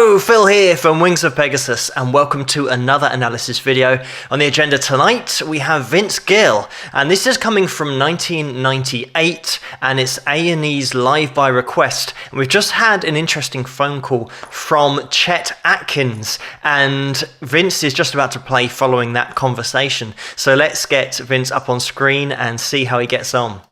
Hello, Phil here from Wings of Pegasus, and welcome to another analysis video. On the agenda tonight, we have Vince Gill, and this is coming from 1998, and it's A&E's Live by Request. And we've just had an interesting phone call from Chet Atkins, and Vince is just about to play following that conversation. So let's get Vince up on screen and see how he gets on.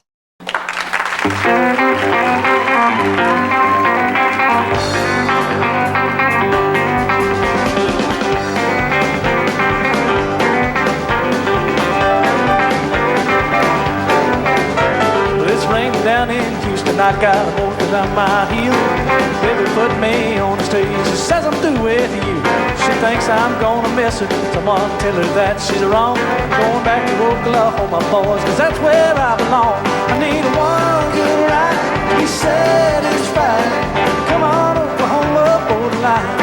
Down in Houston, I got a mortgage on my heel. Baby put me on the stage, she says I'm through with you. She thinks I'm gonna miss her, someone tell her that she's wrong. Going back to Oklahoma, boys, cause that's where I belong. I need one good ride, be satisfied. Come on, Oklahoma, borderline.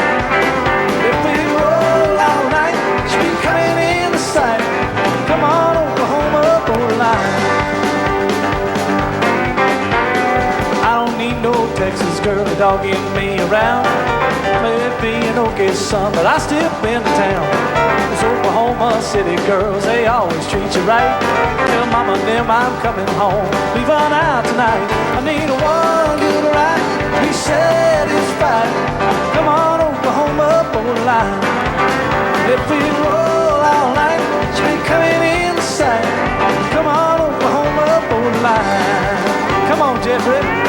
If we roll all night, she'll be coming in the sight. Come on, Oklahoma, borderline. Texas girl dogging me around. Maybe an okay son, but I still been to town. Those Oklahoma City girls, they always treat you right. Tell mama and them I'm coming home, leave on out tonight. I need a one good ride, be satisfied. Come on, Oklahoma, borderline. If we roll all night, she'll be coming in the sight. Come on, Oklahoma, borderline. Come on, Jeffrey.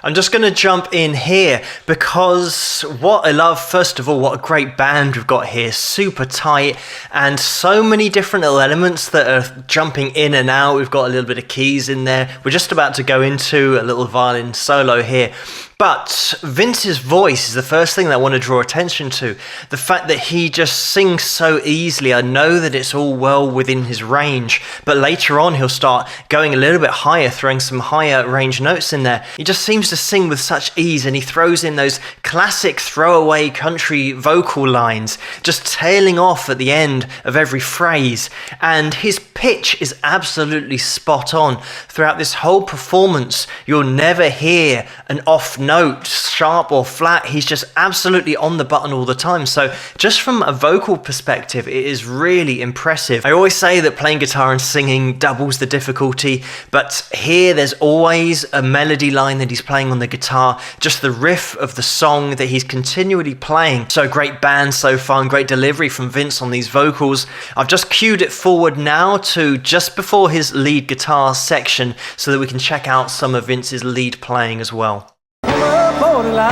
I'm just going to jump in here because what I love, first of all, what a great band we've got here, super tight, and so many different little elements that are jumping in and out. We've got a little bit of keys in there. We're just about to go into a little violin solo here. But Vince's voice is the first thing that I want to draw attention to. The fact that he just sings so easily. I know that it's all well within his range, but later on he'll start going a little bit higher, throwing some higher range notes in there. He just seems to sing with such ease, and he throws in those classic throwaway country vocal lines, just tailing off at the end of every phrase. And his pitch is absolutely spot on. Throughout this whole performance, you'll never hear an off note, sharp or flat. He's just absolutely on the button all the time. So just from a vocal perspective, it is really impressive. I always say that playing guitar and singing doubles the difficulty, but here there's always a melody line that he's playing on the guitar, just the riff of the song that he's continually playing. So great band so far and great delivery from Vince on these vocals. I've just cued it forward now to just before his lead guitar section so that we can check out some of Vince's lead playing as well. Borderline.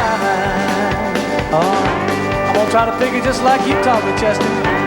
I'm gonna try to figure just like you taught me, Chester.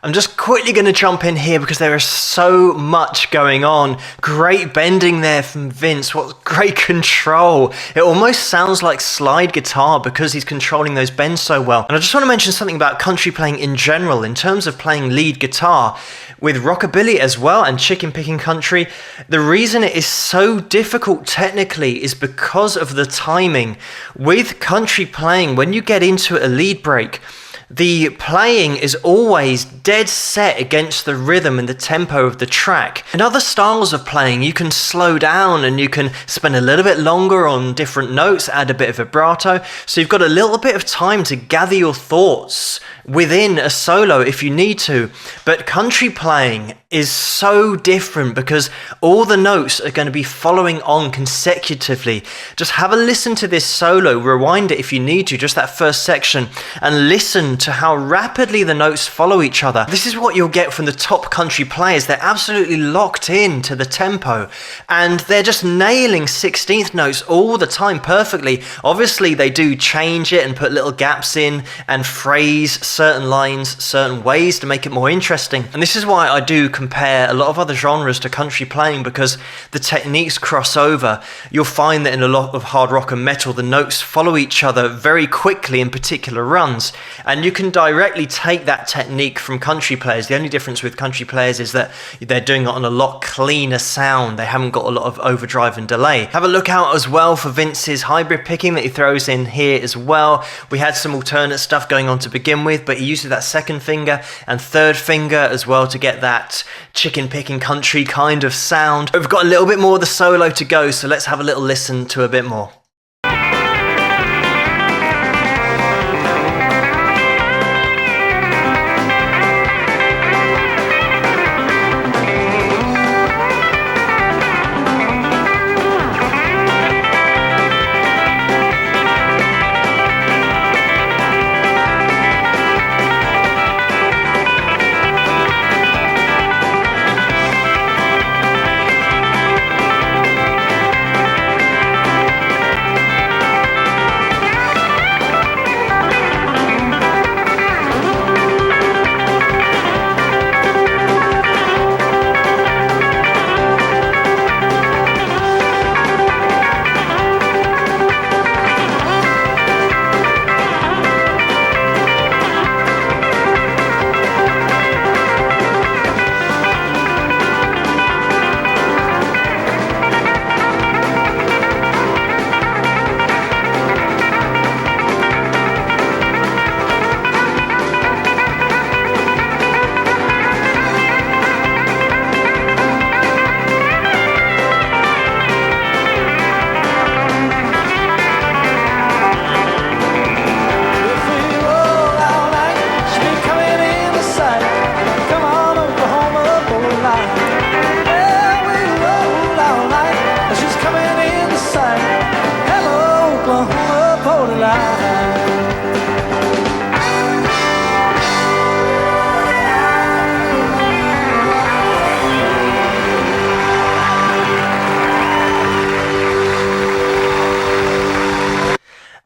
I'm just quickly going to jump in here because there is so much going on. Great bending there from Vince. What great control. It almost sounds like slide guitar because he's controlling those bends so well. And I just want to mention something about country playing in general in terms of playing lead guitar with rockabilly as well and chicken picking country. The reason it is so difficult technically is because of the timing. With country playing, when you get into a lead break, the playing is always dead set against the rhythm and the tempo of the track. In other styles of playing, you can slow down and you can spend a little bit longer on different notes, add a bit of vibrato, so you've got a little bit of time to gather your thoughts within a solo if you need to. But country playing is so different because all the notes are going to be following on consecutively. Just have a listen to this solo, rewind it if you need to, just that first section, and listen to how rapidly the notes follow each other. This is what you'll get from the top country players. They're absolutely locked in to the tempo and they're just nailing 16th notes all the time perfectly. Obviously they do change it and put little gaps in and phrase certain lines certain ways to make it more interesting. And this is why I do compare a lot of other genres to country playing, because the techniques cross over. You'll find that in a lot of hard rock and metal, the notes follow each other very quickly in particular runs, and you can directly take that technique from country players. The only difference with country players is that they're doing it on a lot cleaner sound. They haven't got a lot of overdrive and delay. Have a look out as well for Vince's hybrid picking that he throws in here as well. We had some alternate stuff going on to begin with, but he uses that second finger and third finger as well to get that chicken picking country kind of sound. We've got a little bit more of the solo to go, so let's have a little listen to a bit more.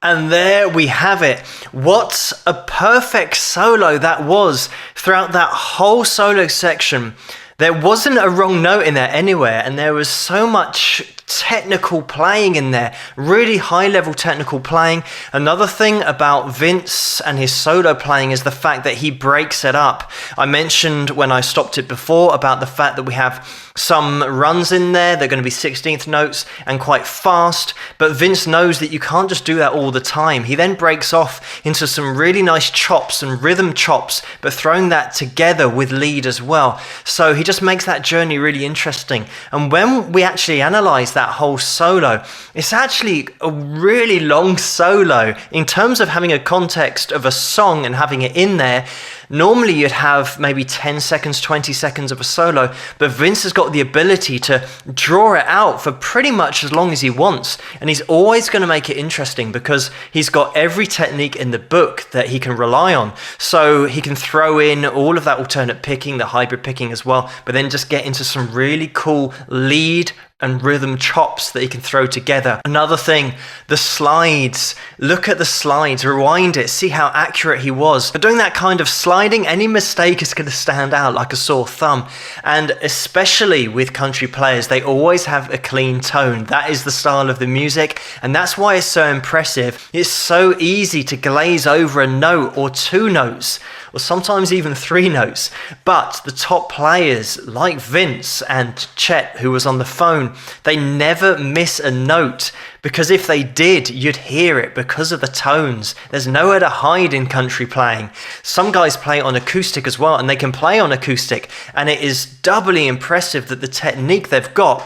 And there we have it. What a perfect solo that was throughout that whole solo section. There wasn't a wrong note in there anywhere, and there was so much technical playing in there, really high level technical playing. Another thing about Vince and his solo playing is the fact that he breaks it up. I mentioned when I stopped it before about the fact that we have some runs in there, they're going to be 16th notes and quite fast, but Vince knows that you can't just do that all the time. He then breaks off into some really nice chops and rhythm chops, but throwing that together with lead as well. So he just makes that journey really interesting. And when we actually analyze that whole solo, it's actually a really long solo. In terms of having a context of a song and having it in there, normally you'd have maybe 10 seconds, 20 seconds of a solo, but Vince has got the ability to draw it out for pretty much as long as he wants, and he's always going to make it interesting because he's got every technique in the book that he can rely on. So he can throw in all of that alternate picking, the hybrid picking as well, but then just get into some really cool lead and rhythm chops that he can throw together. Another thing, the slides. Look at the slides, rewind it, see how accurate he was. But doing that kind of sliding, any mistake is going to stand out like a sore thumb. And especially with country players, they always have a clean tone. That is the style of the music, and that's why it's so impressive. It's so easy to glaze over a note or two notes, or sometimes even three notes. But the top players like Vince and Chet, who was on the phone, they never miss a note because if they did, you'd hear it because of the tones. There's nowhere to hide in country playing. Some guys play on acoustic as well, and they can play on acoustic, and it is doubly impressive that the technique they've got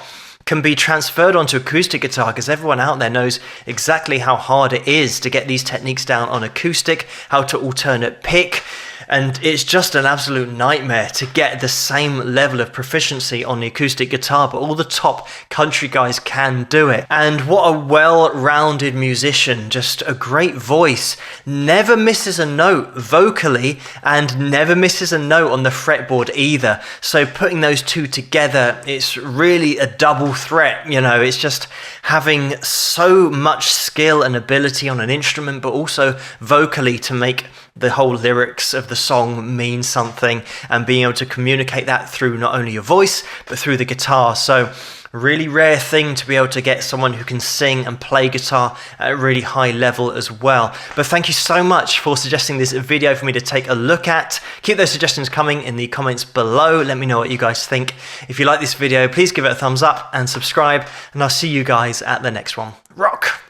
can be transferred onto acoustic guitar, because everyone out there knows exactly how hard it is to get these techniques down on acoustic, how to alternate pick, and it's just an absolute nightmare to get the same level of proficiency on the acoustic guitar, but all the top country guys can do it. And what a well-rounded musician, just a great voice, never misses a note vocally and never misses a note on the fretboard either. So putting those two together, it's really a double threat, you know, it's just having so much skill and ability on an instrument, but also vocally to make the whole lyrics of the song mean something, and being able to communicate that through not only your voice but through the guitar. So really rare thing to be able to get someone who can sing and play guitar at a really high level as well. But thank you so much for suggesting this video for me to take a look at. Keep those suggestions coming in the comments below. Let me know what you guys think. If you like this video, please give it a thumbs up and subscribe, and I'll see you guys at the next one. Rock!